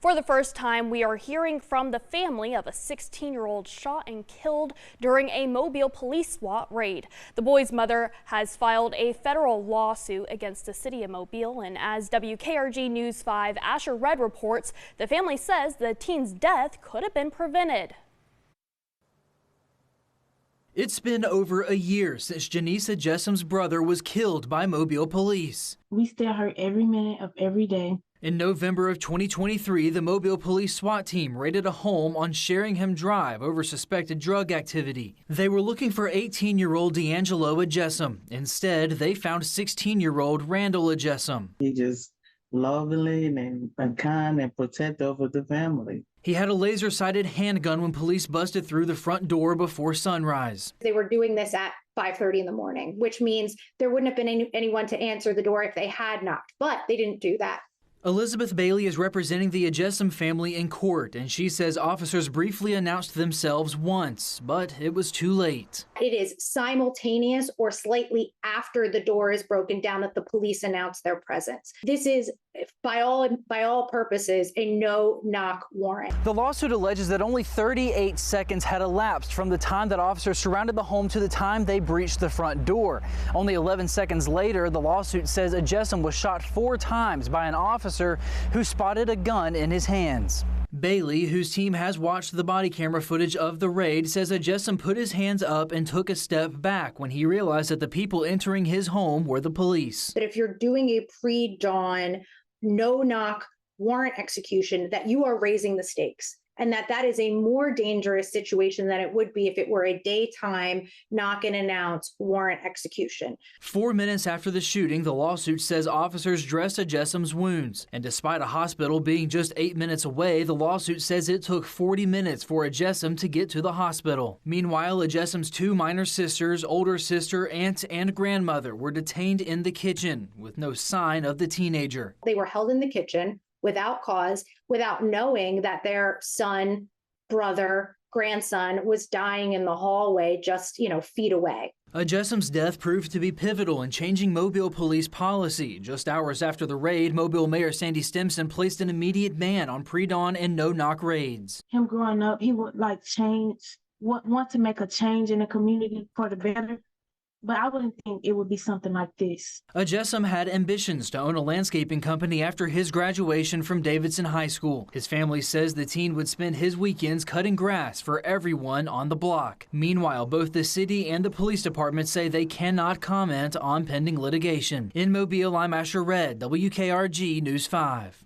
For the first time, we are hearing from the family of a 16-year-old shot and killed during a Mobile police SWAT raid. The boy's mother has filed a federal lawsuit against the city of Mobile, and as WKRG News 5 Asher Red reports, the family says the teen's death could have been prevented. It's been over a year since Randall Adjessom's brother was killed by Mobile police. We still hurt every minute of every day. In November of 2023, the Mobile police SWAT team raided a home on Sheringham Drive over suspected drug activity. They were looking for 18-year-old Randall Adjessom. Instead, they found 16-year-old Randall Adjessom. He just lovely and kind and protective of the family. He had a laser-sighted handgun when police busted through the front door before sunrise. They were doing this at 5:30 in the morning, which means there wouldn't have been anyone to answer the door if they had knocked, but they didn't do that. Elizabeth Bailey is representing the Adjessom family in court, and she says officers briefly announced themselves once, but it was too late. It is simultaneous or slightly after the door is broken down that the police announce their presence. This is, by all purposes, a no-knock warrant. The lawsuit alleges that only 38 seconds had elapsed from the time that officers surrounded the home to the time they breached the front door. Only 11 seconds later, the lawsuit says Adjessom was shot 4 times by an officer who spotted a gun in his hands. Bailey, whose team has watched the body camera footage of the raid, says Adjessom put his hands up and took a step back when he realized that the people entering his home were the police. That if you're doing a pre-dawn, no-knock warrant execution, that you are raising the stakes, and that is a more dangerous situation than it would be if it were a daytime knock and announce warrant execution. 4 minutes after the shooting, the lawsuit says officers dressed Adjessom's wounds. And despite a hospital being just 8 minutes away, the lawsuit says it took 40 minutes for Adjessom to get to the hospital. Meanwhile, Adjessom's 2 minor sisters, older sister, aunt, and grandmother were detained in the kitchen with no sign of the teenager. They were held in the kitchen without cause, without knowing that their son, brother, grandson was dying in the hallway just, feet away. Adjessom's death proved to be pivotal in changing Mobile police policy. Just hours after the raid, Mobile Mayor Sandy Stimson placed an immediate ban on pre-dawn and no-knock raids. Him growing up, he would want to make a change in the community for the better. But I wouldn't think it would be something like this. Adjessom had ambitions to own a landscaping company after his graduation from Davidson High School. His family says the teen would spend his weekends cutting grass for everyone on the block. Meanwhile, both the city and the police department say they cannot comment on pending litigation. In Mobile, I'm Asher Red, WKRG News 5.